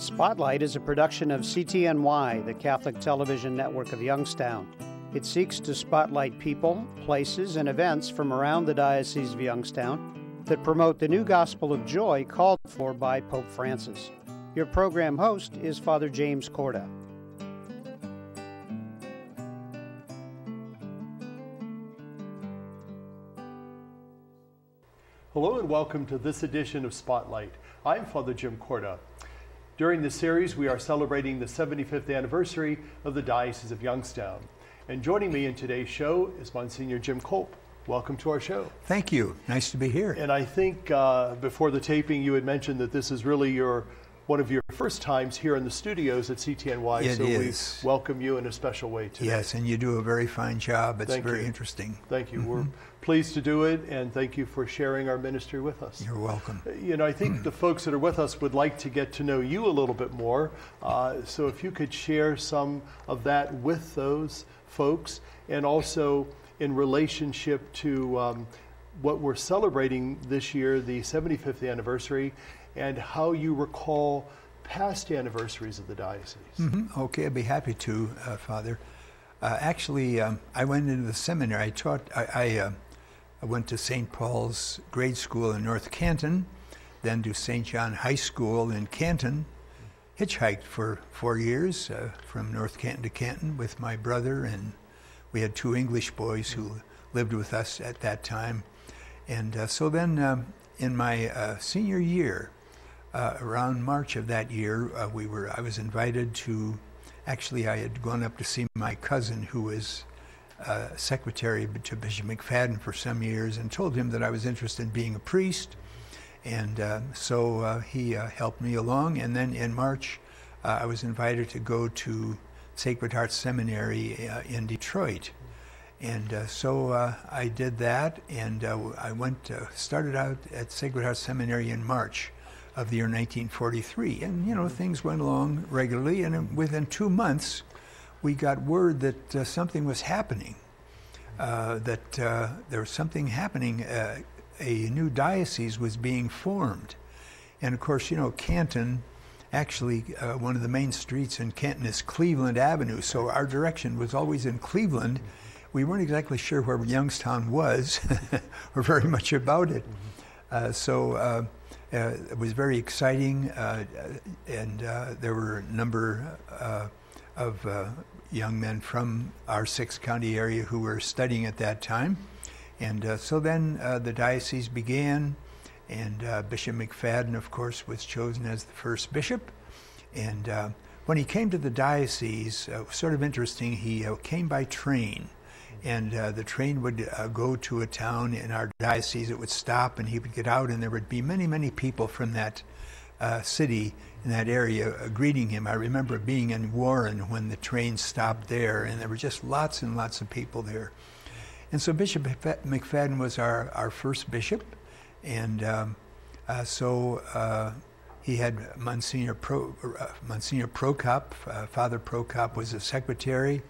Spotlight is a production of CTNY, the Catholic Television Network of Youngstown. It seeks to spotlight people, places, and events from around the Diocese of Youngstown that promote the new gospel of joy called for by Pope Francis. Your program host is Father James Korda. Hello and welcome to this edition of Spotlight. I'm Father Jim Korda. During this series, we are celebrating the 75th anniversary of the Diocese of Youngstown. And joining me in today's show is Monsignor Jim Kolp. Welcome to our show. Thank you. Nice to be here. And I think before the taping, you had mentioned that this is really one of your first times here in the studios at CTNY. It is. We welcome you in a special way today. Yes, and you do a very fine job. It's Thank very you. Interesting. Thank you. We're pleased to do it, and thank you for sharing our ministry with us. You're welcome. You know, I think the folks that are with us would like to get to know you a little bit more. So if you could share some of that with those folks, and also in relationship to what we're celebrating this year, the 75th anniversary, and how you recall past anniversaries of the diocese. Okay, I'd be happy to, Father. Actually, I went into the seminary. I went to St. Paul's grade school in North Canton, then to St. John High School in Canton, hitchhiked for 4 years from North Canton to Canton with my brother, and we had 2 English boys who lived with us at that time. And so then in my senior year, around March of that year, I was invited to, actually I had gone up to see my cousin who was secretary to Bishop McFadden for some years, and told him that I was interested in being a priest. And so he helped me along. And then in March, I was invited to go to Sacred Heart Seminary in Detroit. And so I did that, and I started out at Sacred Heart Seminary in March of the year 1943. And, you know, things went along regularly, and within 2 months, we got word that something was happening, that there was something happening. A new diocese was being formed. And of course, you know, Canton, actually one of the main streets in Canton is Cleveland Avenue, so our direction was always in Cleveland. We weren't exactly sure where Youngstown was, or very much about it. So it was very exciting, and there were a number of young men from our 6 county area who were studying at that time. And so then the diocese began, and Bishop McFadden, of course, was chosen as the first bishop. And when he came to the diocese, sort of interesting, he came by train. And the train would go to a town in our diocese. It would stop, and he would get out, and there would be many, many people from that city in that area greeting him. I remember being in Warren when the train stopped there, and there were just lots and lots of people there. And so Bishop McFadden was our first bishop, and so he had Monsignor Prokop. Father Prokop was his secretary.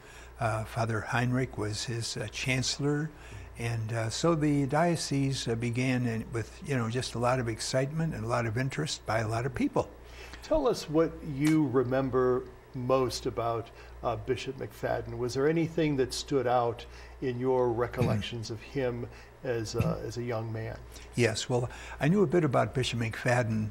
Father Heinrich was his chancellor, and so the diocese began with, you know, just a lot of excitement and a lot of interest by a lot of people. Tell us what you remember most about Bishop McFadden. Was there anything that stood out in your recollections of him as a young man? Yes, well, I knew a bit about Bishop McFadden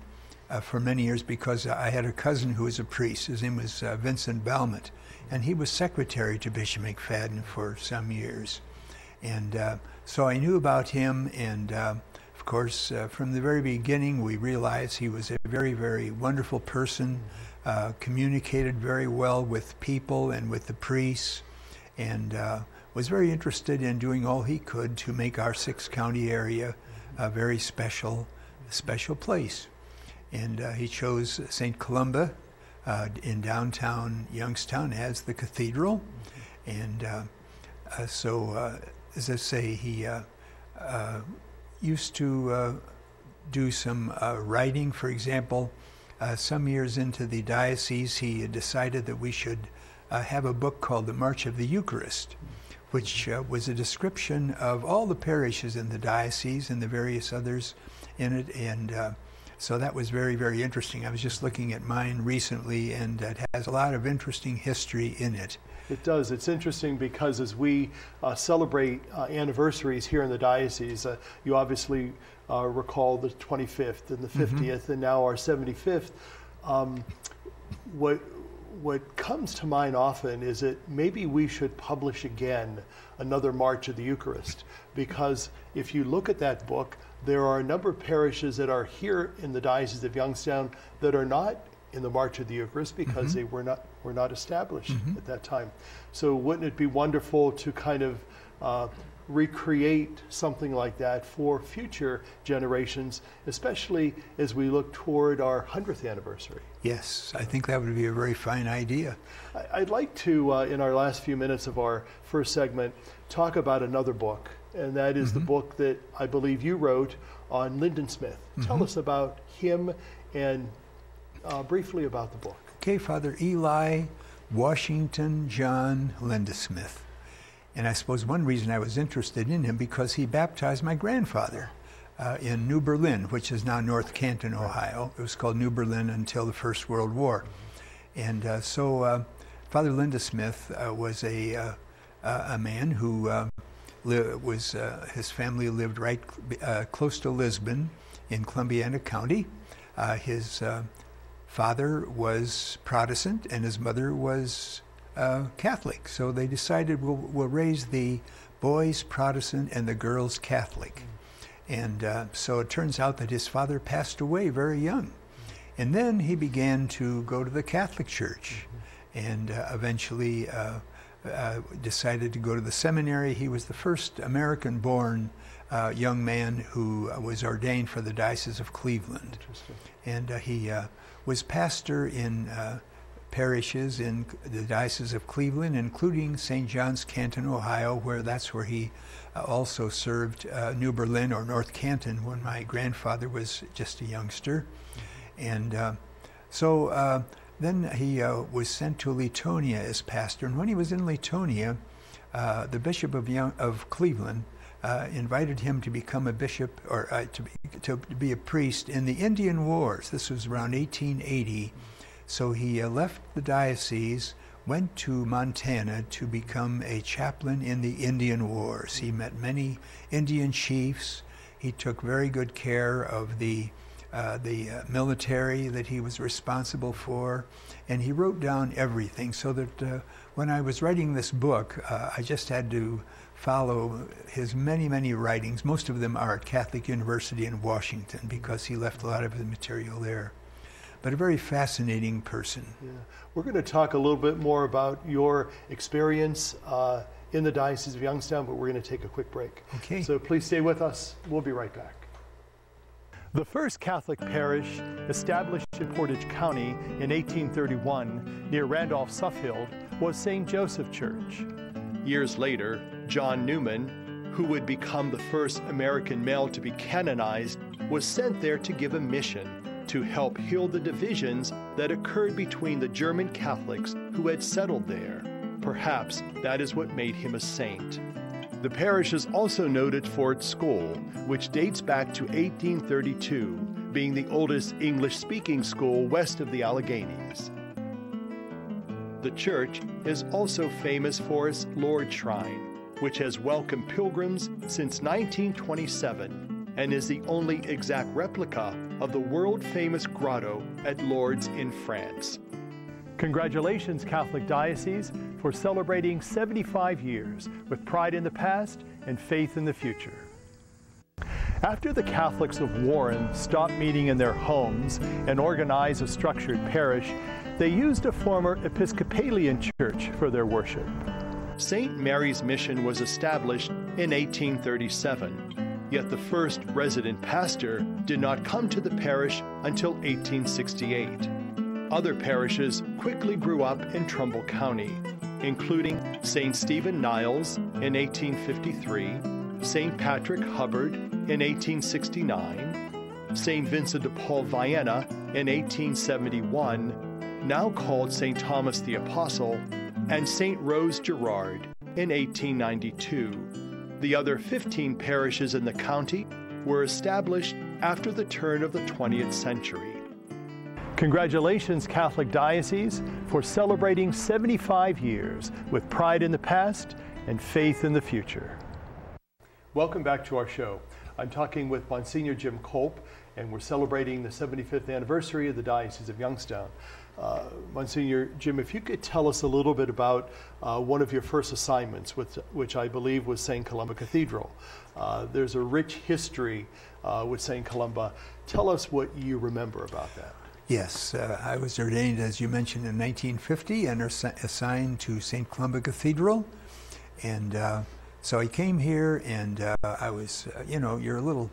for many years because I had a cousin who was a priest. His name was Vincent Belmont, and he was secretary to Bishop McFadden for some years. And so I knew about him, and of course, from the very beginning, we realized he was a very, very wonderful person, communicated very well with people and with the priests, and was very interested in doing all he could to make our 6 county area a very special place. And he chose St. Columba in downtown Youngstown as the cathedral. And so, as I say, he used to do some writing. For example, some years into the diocese, he decided that we should have a book called The March of the Eucharist, which was a description of all the parishes in the diocese and the various others in it. And So that was very, very interesting. I was just looking at mine recently, and it has a lot of interesting history in it. It does. It's interesting because as we celebrate anniversaries here in the diocese, you obviously recall the 25th and the 50th and now our 75th. What comes to mind often is that maybe we should publish again another March of the Eucharist, because if you look at that book, there are a number of parishes that are here in the Diocese of Youngstown that are not in the March of the Eucharist because they were not established at that time. So wouldn't it be wonderful to kind of recreate something like that for future generations, especially as we look toward our 100th anniversary? Yes, I think that would be a very fine idea. I'd like to, in our last few minutes of our first segment, talk about another book, and that is the book that I believe you wrote on Lyndon Smith. Tell us about him and briefly about the book. Okay, Father Eli Washington John Lindesmith. And I suppose one reason I was interested in him because he baptized my grandfather in New Berlin, which is now North Canton, Ohio. It was called New Berlin until the First World War. And so Father Lindesmith was a man who his family lived right close to Lisbon in Columbiana County. His father was Protestant and his mother was Catholic. So they decided we'll raise the boys Protestant and the girls Catholic. And so it turns out that his father passed away very young. And then he began to go to the Catholic Church and eventually decided to go to the seminary. He was the first American-born young man who was ordained for the Diocese of Cleveland. And he was pastor in parishes in the Diocese of Cleveland, including St. John's, Canton, Ohio, that's where he also served New Berlin or North Canton when my grandfather was just a youngster. And so then he was sent to Latonia as pastor. And when he was in Latonia, the Bishop of Cleveland invited him to become a bishop or to be a priest in the Indian Wars. This was around 1880. So he left the diocese, went to Montana to become a chaplain in the Indian Wars. He met many Indian chiefs. He took very good care of the military that he was responsible for, and he wrote down everything so that when I was writing this book, I just had to follow his many, many writings. Most of them are at Catholic University in Washington because he left a lot of the material there. But a very fascinating person. Yeah. We're going to talk a little bit more about your experience in the Diocese of Youngstown, but we're going to take a quick break. Okay. So please stay with us. We'll be right back. The first Catholic parish established in Portage County in 1831 near Randolph-Suffield was St. Joseph Church. Years later, John Newman, who would become the first American male to be canonized, was sent there to give a mission to help heal the divisions that occurred between the German Catholics who had settled there. Perhaps that is what made him a saint. The parish is also noted for its school, which dates back to 1832, being the oldest English-speaking school west of the Alleghenies. The church is also famous for its Lourdes Shrine, which has welcomed pilgrims since 1927 and is the only exact replica of the world-famous grotto at Lourdes in France. Congratulations, Catholic Diocese, for celebrating 75 years with pride in the past and faith in the future. After the Catholics of Warren stopped meeting in their homes and organized a structured parish, they used a former Episcopalian church for their worship. St. Mary's Mission was established in 1837, yet the first resident pastor did not come to the parish until 1868. Other parishes quickly grew up in Trumbull County, including St. Stephen Niles in 1853, St. Patrick Hubbard in 1869, St. Vincent de Paul Vienna in 1871, now called St. Thomas the Apostle, and St. Rose Gerard in 1892. The other 15 parishes in the county were established after the turn of the 20th century. Congratulations, Catholic Diocese, for celebrating 75 years with pride in the past and faith in the future. Welcome back to our show. I'm talking with Msgr. Jim Kolp, and we're celebrating the 75th anniversary of the Diocese of Youngstown. Msgr. Jim, if you could tell us a little bit about one of your first assignments, which I believe was St. Columba Cathedral. There's a rich history with St. Columba. Tell us what you remember about that. Yes, I was ordained, as you mentioned, in 1950 and assigned to St. Columba Cathedral. And so I came here, and I was, you're a little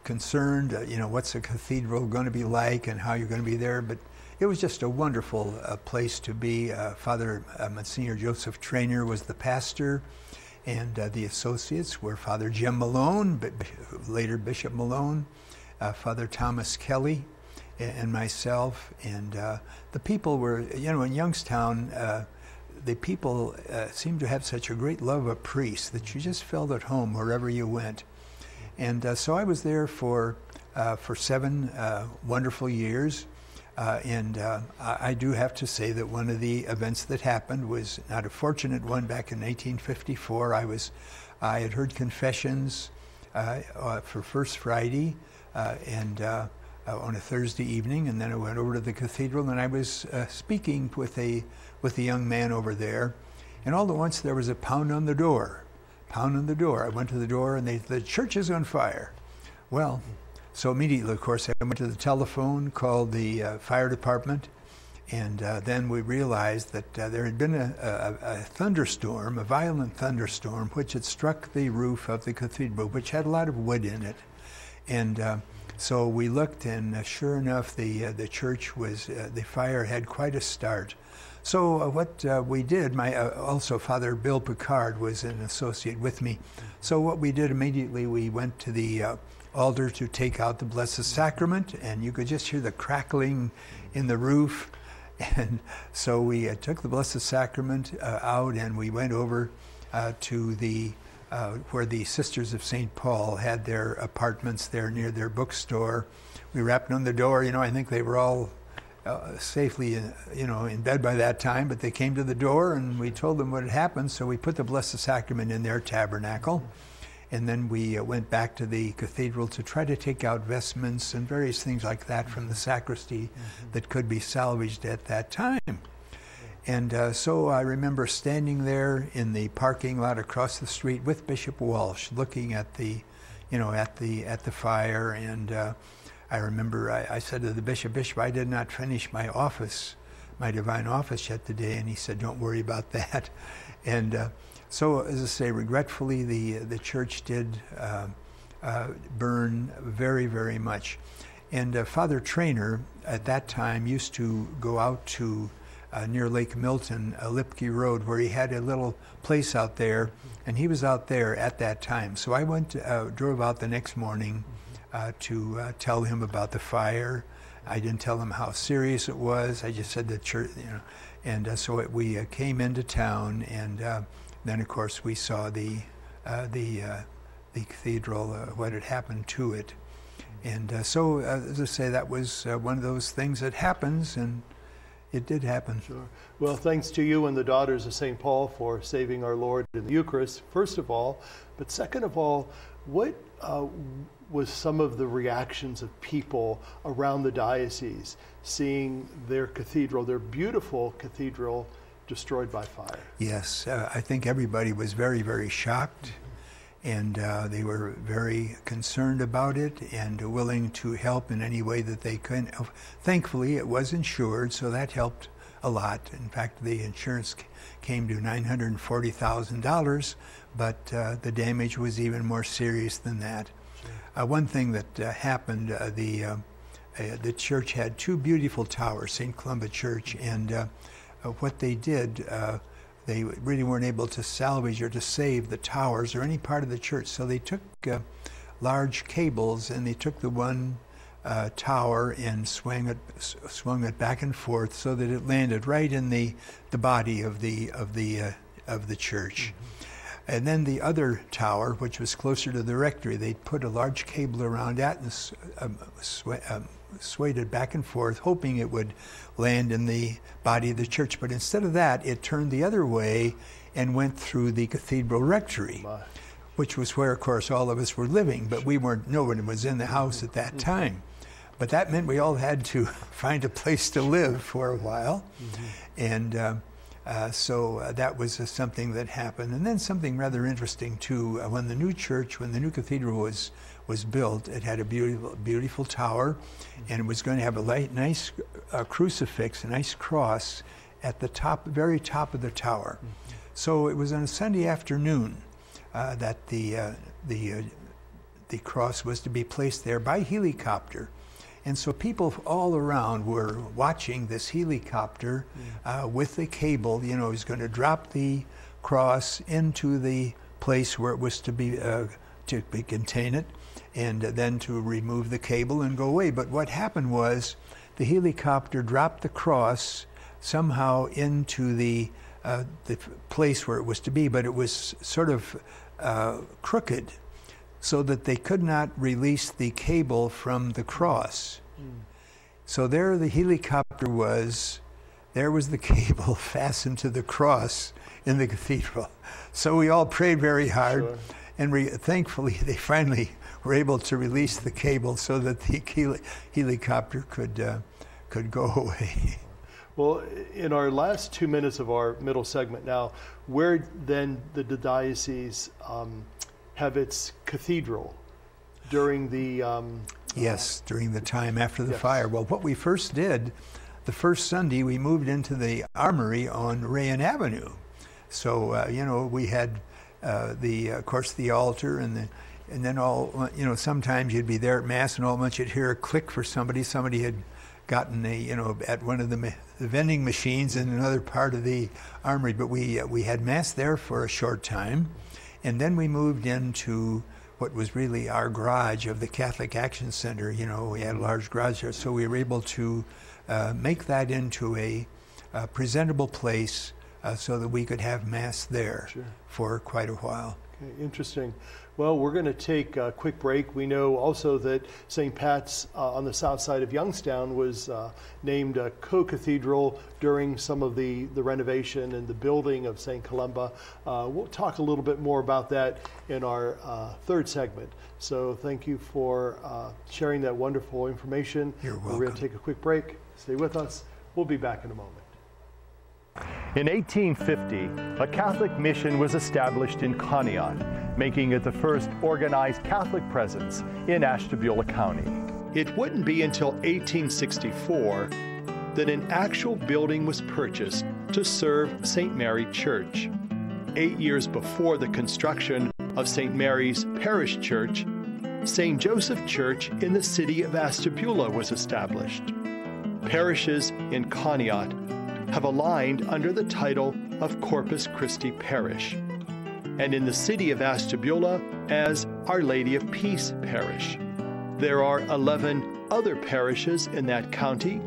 concerned, what's a cathedral going to be like and how you're going to be there. But it was just a wonderful place to be. Father Monsignor Joseph Trainer was the pastor, and the associates were Father Jim Malone, but later Bishop Malone, Father Thomas Kelly, and myself. And the people were, in Youngstown, the people seemed to have such a great love of priests that you just felt at home wherever you went. And so I was there for 7 wonderful years. And I do have to say that one of the events that happened was not a fortunate one. Back in 1954, I had heard confessions for First Friday and on a Thursday evening, and then I went over to the cathedral, and I was speaking with a young man over there, and all at once there was a pound on the door. Pound on the door. I went to the door, and the church is on fire. Well, so immediately, of course, I went to the telephone, called the fire department, and then we realized that there had been a thunderstorm, a violent thunderstorm, which had struck the roof of the cathedral, which had a lot of wood in it. And so we looked, and sure enough, the church was, the fire had quite a start. So what we did, also Father Bill Picard was an associate with me. So what we did immediately, we went to the altar to take out the Blessed Sacrament, and you could just hear the crackling in the roof. And so we took the Blessed Sacrament out, and we went over to the where the Sisters of St. Paul had their apartments there near their bookstore. We rapped on the door. I think they were all safely, in bed by that time, but they came to the door, and we told them what had happened. So we put the Blessed Sacrament in their tabernacle, and then we went back to the cathedral to try to take out vestments and various things like that from the sacristy that could be salvaged at that time. And so I remember standing there in the parking lot across the street with Bishop Walsh, looking at the fire. And I remember I said to the Bishop, I did not finish my office, my divine office yet today. And he said, don't worry about that. And so, as I say, regretfully, the church did burn very, very much. And Father Trainer at that time used to go out to near Lake Milton, Lipke Road, where he had a little place out there, and he was out there at that time. So I drove out the next morning to tell him about the fire. I didn't tell him how serious it was. I just said the church, And so we came into town, and then, of course, we saw the cathedral, what had happened to it. And so, as I say, that was one of those things that happens, and it did happen. Sure. Well, thanks to you and the Daughters of St. Paul for saving our Lord in the Eucharist, first of all. But second of all, what was some of the reactions of people around the diocese seeing their cathedral, their beautiful cathedral, destroyed by fire? Yes, I think everybody was very, very shocked, and they were very concerned about it and willing to help in any way that they could. Thankfully, it was insured, so that helped a lot. In fact, the insurance came to $940,000, but the damage was even more serious than that. Sure. One thing that happened, the church had 2 beautiful towers, St. Columba Church, and what they did, they really weren't able to salvage or to save the towers or any part of the church. So they took large cables, and they took the one tower and swung it back and forth so that it landed right in the body of the church. And then the other tower, which was closer to the rectory, they'd put a large cable around that and swayed it back and forth, hoping it would land in the body of the church. But instead of that, it turned the other way and went through the cathedral rectory, which was where, of course, all of us were living, but we weren't, no one was in the house at that time. But that meant we all had to find a place to live for a while. And so that was something that happened. And then something rather interesting, too. When the new church, when the new cathedral was built, it had a beautiful tower, and it was going to have a nice crucifix, a nice cross at the top, very top of the tower. So it was on a Sunday afternoon that the cross was to be placed there by helicopter. And so people all around were watching this helicopter with the cable. You know, it was going to drop the cross into the place where it was to contain it, and then to remove the cable and go away. But what happened was the helicopter dropped the cross somehow into the place where it was to be, but it was sort of crooked, so that they could not release the cable from the cross. So there the helicopter was, there was the cable fastened to the cross in the cathedral. So we all prayed very hard, and thankfully they finally were able to release the cable so that the helicopter could go away. Well, in our last 2 minutes of our middle segment now, where then did the diocese have its cathedral during the... Yes, during the time after the fire. Well, what we first did, the first Sunday, we moved into the armory on Rayan Avenue. So, you know, we had of course, the altar, and then all, you know, sometimes you'd be there at Mass and all at once you'd hear a click for somebody. Somebody had gotten at one of the vending machines in another part of the armory. But we had Mass there for a short time, and then we moved into what was really our garage of the Catholic Action Center. You know, we had a large garage there, so we were able to make that into a presentable place so that we could have Mass there for quite a while. Okay, interesting. Well, we're going to take a quick break. We know also that St. Pat's on the south side of Youngstown was named a co-cathedral during some of the renovation and the building of St. Columba. We'll talk a little bit more about that in our third segment. So thank you for sharing that wonderful information. You're welcome. We're going to take a quick break. Stay with us. We'll be back in a moment. In 1850, a Catholic mission was established in Conneaut, making it the first organized Catholic presence in Ashtabula County. It wouldn't be until 1864 that an actual building was purchased to serve St. Mary Church. 8 years before the construction of St. Mary's Parish Church, St. Joseph Church in the city of Ashtabula was established. Parishes in Conneaut have aligned under the title of Corpus Christi Parish, and in the city of Ashtabula as Our Lady of Peace Parish. There are 11 other parishes in that county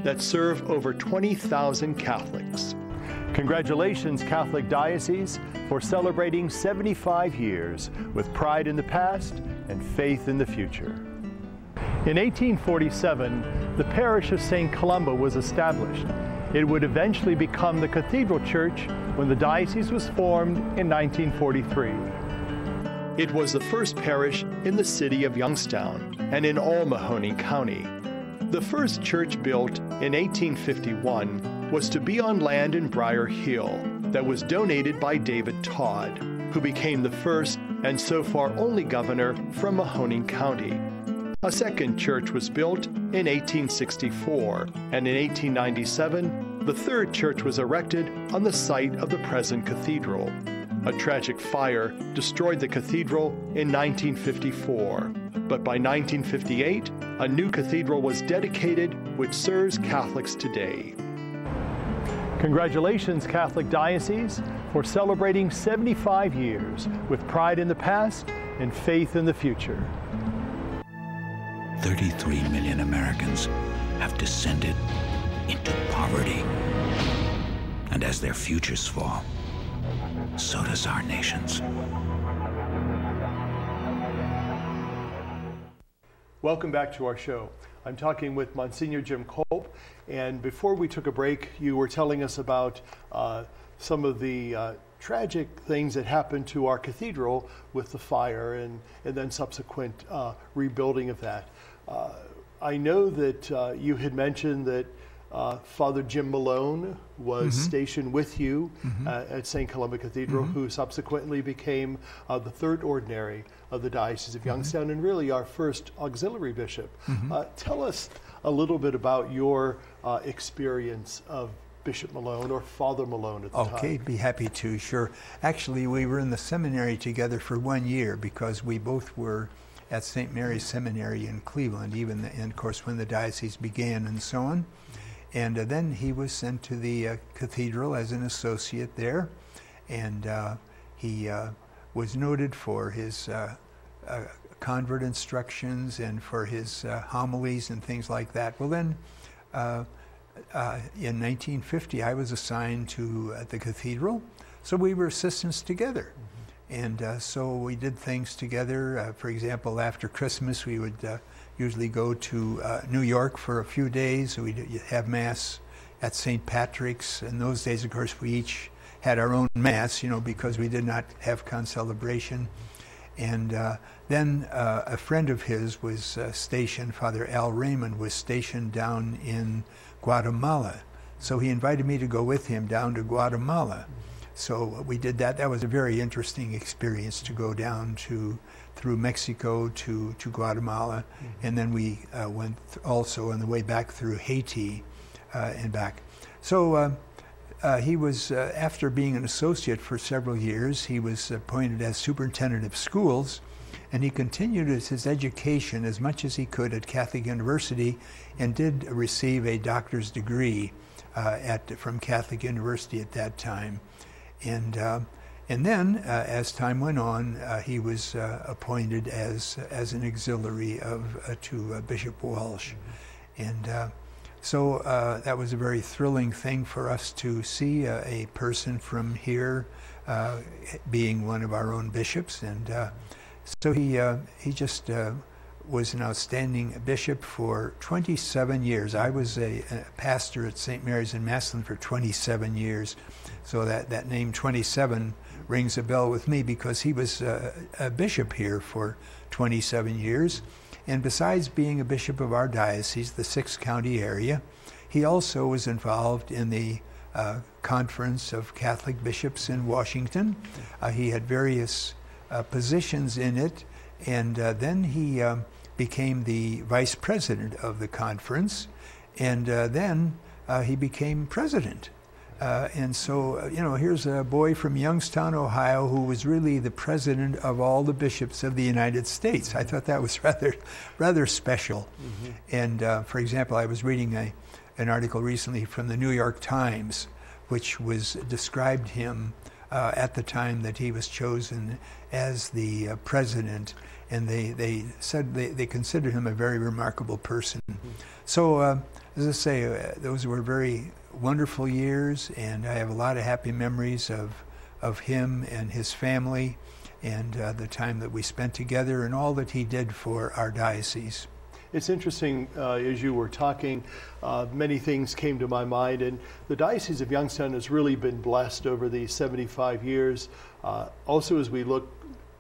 that serve over 20,000 Catholics. Congratulations, Catholic Diocese, for celebrating 75 years with pride in the past and faith in the future. In 1847, the parish of St. Columba was established. It would eventually become the Cathedral Church when the diocese was formed in 1943. It was the first parish in the city of Youngstown and in all Mahoning County. The first church built in 1851 was to be on land in Briar Hill that was donated by David Todd, who became the first and so far only governor from Mahoning County. A second church was built in 1864, and in 1897, the third church was erected on the site of the present cathedral. A tragic fire destroyed the cathedral in 1954, but by 1958, a new cathedral was dedicated, which serves Catholics today. Congratulations, Catholic Diocese, for celebrating 75 years with pride in the past and faith in the future. 33 million Americans have descended into poverty. And as their futures fall, so does our nation's. Welcome back to our show. I'm talking with Monsignor Jim Kolp, and before we took a break, you were telling us about some of the tragic things that happened to our cathedral with the fire and then subsequent rebuilding of that. I know that you had mentioned that Father Jim Malone was stationed with you at St. Columba Cathedral, who subsequently became the third ordinary of the Diocese of Youngstown and really our first auxiliary bishop. Tell us a little bit about your experience of Bishop Malone or Father Malone at the time. Okay, be happy to, sure. Actually, we were in the seminary together for 1 year because we both were at St. Mary's Seminary in Cleveland, and of course when the diocese began and so on. And then he was sent to the cathedral as an associate there, and he was noted for his convert instructions and for his homilies and things like that. Well then, in 1950, I was assigned to the cathedral, so we were assistants together. And so we did things together. For example, after Christmas, we would usually go to New York for a few days. We'd have Mass at St. Patrick's. In those days, of course, we each had our own Mass, because we did not have concelebration. And then a friend of his was stationed, Father Al Raymond, was stationed down in Guatemala. So he invited me to go with him down to Guatemala. So we did that. That was a very interesting experience to go down through Mexico to Guatemala. And then we went also on the way back through Haiti and back. So he was, after being an associate for several years, he was appointed as superintendent of schools, and he continued his education as much as he could at Catholic University and did receive a doctor's degree from Catholic University at that time. And then, as time went on, he was appointed as an auxiliary to Bishop Walsh. And so that was a very thrilling thing for us to see a person from here being one of our own bishops. And so he just was an outstanding bishop for 27 years. I was a pastor at St. Mary's in Massillon for 27 years. So that name 27 rings a bell with me because he was a bishop here for 27 years. And besides being a bishop of our diocese, the 6-county area, he also was involved in the Conference of Catholic Bishops in Washington. He had various positions in it, and then he became the vice president of the conference, and then he became president. And so, here's a boy from Youngstown, Ohio, who was really the president of all the bishops of the United States. I thought that was rather special. And for example, I was reading an article recently from the New York Times, which described him at the time that he was chosen as the president, and they said they considered him a very remarkable person. So, as I say, those were very wonderful years, and I have a lot of happy memories of him and his family and the time that we spent together and all that he did for our diocese. It's interesting, as you were talking, many things came to my mind, and the Diocese of Youngstown has really been blessed over these 75 years. Also, as we look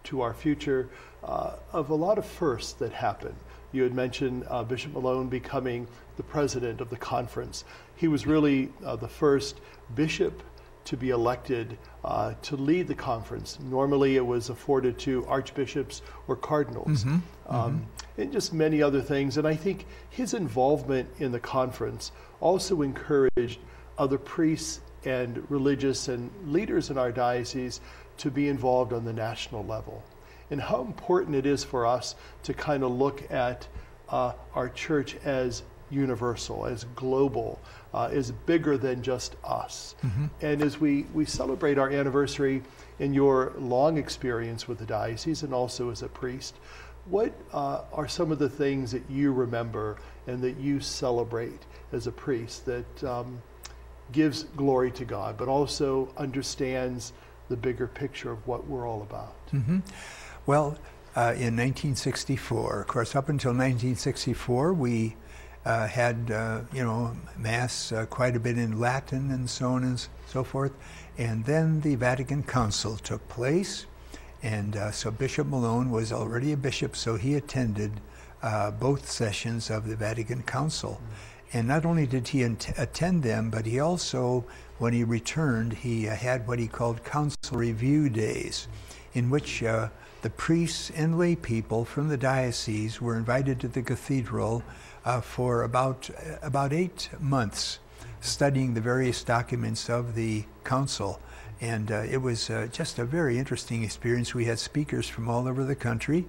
to our future, of a lot of firsts that happened. You had mentioned Bishop Malone becoming the president of the conference. He was really the first bishop to be elected to lead the conference. Normally it was afforded to archbishops or cardinals, and just many other things. And I think his involvement in the conference also encouraged other priests and religious and leaders in our diocese to be involved on the national level. And how important it is for us to kind of look at our church as universal, as global, is bigger than just us. And as we celebrate our anniversary in your long experience with the diocese and also as a priest, what are some of the things that you remember and that you celebrate as a priest that gives glory to God, but also understands the bigger picture of what we're all about. Well, in 1964, of course, up until 1964, we had, Mass quite a bit in Latin and so on and so forth. And then the Vatican Council took place. And so Bishop Malone was already a bishop, so he attended both sessions of the Vatican Council. And not only did he attend them, but he also, when he returned, he had what he called council review days, in which the priests and lay people from the diocese were invited to the cathedral for about 8 months, studying the various documents of the council. And it was just a very interesting experience. We had speakers from all over the country,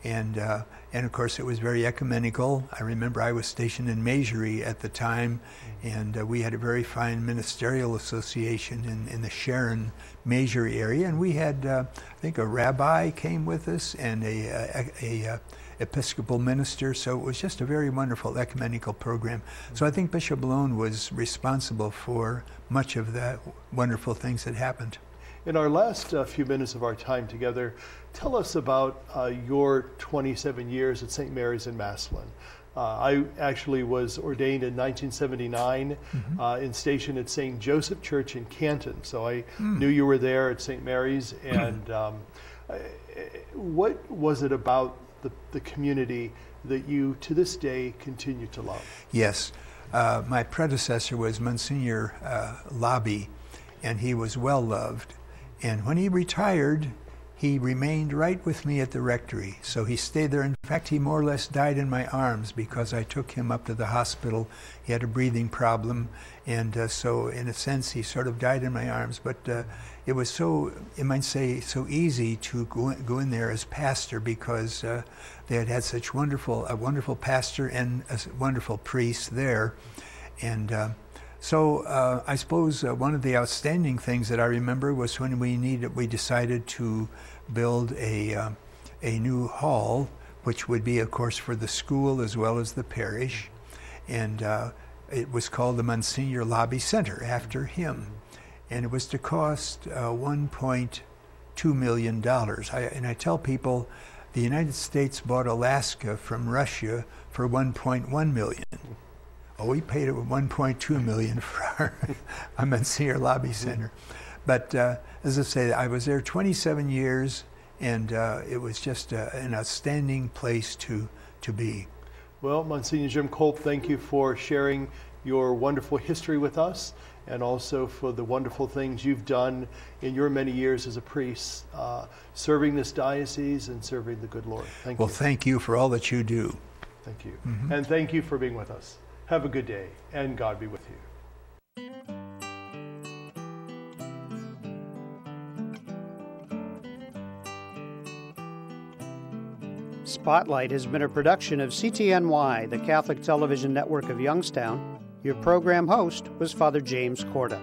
and of course it was very ecumenical. I remember I was stationed in Msgr at the time, and we had a very fine ministerial association in the Sharon Msgr area, and we had I think a rabbi came with us and a Episcopal minister, so it was just a very wonderful ecumenical program. So I think Bishop Malone was responsible for much of the wonderful things that happened. In our last few minutes of our time together, tell us about your 27 years at St. Mary's in Massillon. I actually was ordained in 1979 and stationed at St. Joseph Church in Canton, so I knew you were there at St. Mary's. And what was it about the community that you, to this day, continue to love? Yes. My predecessor was Msgr Labby, and he was well loved. And when he retired, he remained right with me at the rectory. So he stayed there. In fact, he more or less died in my arms because I took him up to the hospital. He had a breathing problem, and so in a sense he sort of died in my arms. But it was so, you might say, so easy to go in there as pastor because they had such a wonderful pastor and a wonderful priest there. And so I suppose one of the outstanding things that I remember was when we decided to build a new hall, which would be, of course, for the school as well as the parish, and it was called the Msgr Labby Center after him, and it was to cost $1.2 million. And I tell people, the United States bought Alaska from Russia for $1.1 million. Oh, we paid $1.2 million for our Msgr Labby Center. But as I say, I was there 27 years, and it was just an outstanding place to be. Well, Monsignor Jim Kolp, thank you for sharing your wonderful history with us, and also for the wonderful things you've done in your many years as a priest, serving this diocese and serving the good Lord. Thank you. Well, thank you for all that you do. Thank you. And thank you for being with us. Have a good day, and God be with you. Spotlight has been a production of CTNY, the Catholic Television Network of Youngstown. Your program host was Father James Korda.